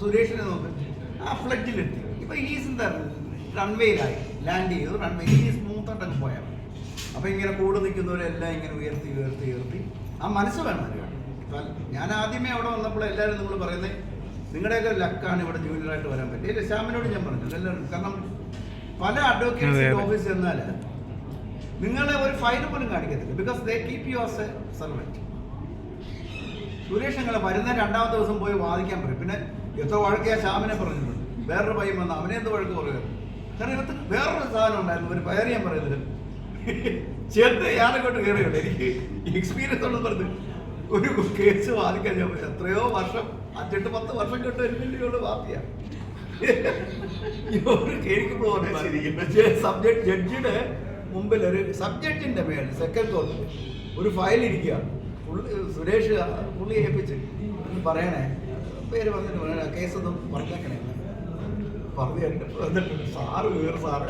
സുരേഷിനെ നോക്ക്, ആ ഫ്ലഡ്ജിലെത്തി. ഇപ്പൊ ഈസ് എന്താ റൺവേയിലായി, ലാൻഡ് ചെയ്തു, റൺവേ ഈ സ്മൂത്തായിട്ടങ്ങ് പോയാൽ. അപ്പൊ ഇങ്ങനെ കൂടെ നിൽക്കുന്നവരെല്ലാം ഇങ്ങനെ ഉയർത്തി ഉയർത്തി ഉയർത്തി ആ മനസ്സ് വേണം അതിനാണ്. ഞാൻ ആദ്യമേ അവിടെ വന്നപ്പോൾ എല്ലാവരും നമ്മൾ പറയുന്നത് നിങ്ങളുടെയൊക്കെ ലക്കാണ് ഇവിടെ ജൂനിയറായിട്ട് വരാൻ പറ്റില്ല. ശ്യാമിനോട് ഞാൻ പറഞ്ഞു എല്ലാവരും, കാരണം പല അഡ്വക്കേറ്റ്സ് ഓഫീസ് ചെന്നാൽ നിങ്ങളെ ഒരു ഫൈൻ പോലും കാണിക്കത്തില്ല. Because they keep you as a servant. Suresh ഞങ്ങളെ വരുന്ന രണ്ടാമത്തെ ദിവസം പോയി വാദിക്കാൻ പറയും. പിന്നെ എത്ര വഴക്ക് ആ ശ്യാമിനെ പറഞ്ഞിട്ടുണ്ട്. വേറൊരു പയ്യൻ വന്ന അവനെ എന്ത് വഴക്ക് പറയുക. കാരണം ഇവർക്ക് വേറൊരു സാധനം ഉണ്ടായിരുന്നു, ഒരു പേര് ഞാൻ പറയുന്നത് ചെറുത് ഞാനങ്ങോട്ട് കയറിയുള്ളൂ. എനിക്ക് എക്സ്പീരിയൻസ് ഉള്ളത് പറഞ്ഞു ഒരു കേസ് വാദിക്കാൻ ഞാൻ എത്രയോ വർഷം 5-10 വർഷം കൊണ്ട് ഒരു വലിയോട് വാദിയാണ്. സബ്ജക്ട് ജഡ്ജിയുടെ മുമ്പിൽ ഒരു സബ്ജക്റ്റിന്റെ മേൽ സെക്കൻഡ് കോർട്ടിൽ ഒരു ഫയൽ ഇരിക്കുക. സുരേഷ് പുള്ളി ഏൽപ്പിച്ച് പറയണേ, പേര് വന്നിട്ട് പറയണേ, കേസൊന്നും പറഞ്ഞേക്കണേ പറഞ്ഞു എന്നിട്ട് സാറ് വേറെ സാറ്.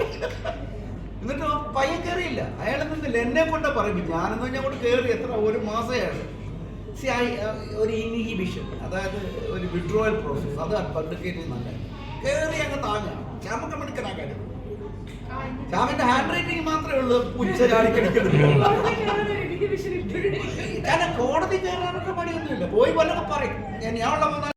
എന്നിട്ട് പയ്യൻ കയറിയില്ല, അയാൾ നിന്നില്ല, എന്നെ കൊണ്ടാ പറയിപ്പിച്ചു. ഞാനെന്ന് പറഞ്ഞാൽ അങ്ങോട്ട് കയറി എത്ര ഒരു മാസമാണ്. ഒരു ഇൻഹിബിഷൻ, അതായത് ഒരു വിഡ്രോവൽ പ്രോസസ്, അത് അഡ്വക്കേറ്റ് നല്ല കയറി അങ്ങ് താങ്ങാം. ശ്യാമൊക്കെ മിടുക്കനാക്കാൻ ശ്യാമിന്റെ ഹാൻഡ് റൈറ്റിംഗ് മാത്രമേ ഉള്ളൂ ഉച്ചരാടിക്കടിക്കുന്നുള്ളൂ. കാരണം കോടതി കയറാനൊക്കെ പണിയൊന്നുമില്ല, പോയി വല്ലതൊക്കെ പറയും. ഞാൻ ഉള്ള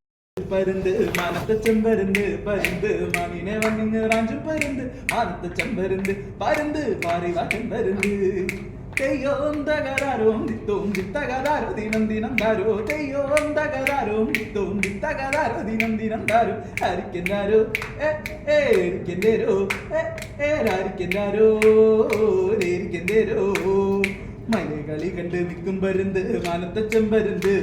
പരുന്ത് മാനത്തെ ചെമ്പരുന്ത് പരുന്ത് മണിനെ വന്നിങ്ങ് റാഞ്ചും പരുന്ത് മാനത്തെ ചെമ്പരുന്ത് പരുന്ത് പാറിവാ ചെമ്പരുന്ത് തെയ്യോം തകരാരോം ദിത്തോം ദിത്തകരാരോ ദിനം ദിനം ദാരോ തെയ്യോം തകരാരോം ദിത്തോം ദിത്തകരാരോ ദിനം ദിനം ദാരോ ആരിക്കെന്താരോ ഏരിക്കെന്തേരോ ഏരാരിക്കെന്താരോ ഏരിക്കെന്തേരോ മലകളി കണ്ട് നിൽക്കും പരുന്ത് മാനത്തെ ചെമ്പരുന്ത്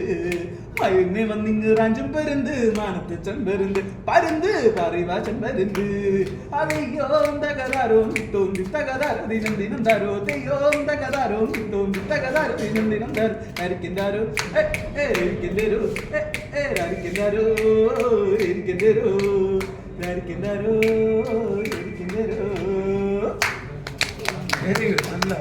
മയനെ വന്നിങ്ങ് റാഞ്ചും പരുന്ത് മാനത്തെ ചെമ്പരുന്ത് പരുന്ത് പറയുവാ ചെമ്പരുന്ത് അതെയ്യോം തകരാരോം ദിത്തോം ദിത്തകരാരോ ദിനം ദിനം ദാരോ തെയ്യോം തകരാരോം ദിത്തോം ദിത്തകരാരോ ദിനം ദിനം ദാരോ ആരിക്കെന്താരോ ഏരിക്കെന്തേരോ ഏരാരിക്കെന്താരോ ഏരിക്കെന്തേരോ ആരിക്കെന്താരോ ഏരിക്കെന്തേരോ. വെരി ഗുഡ്, നല്ല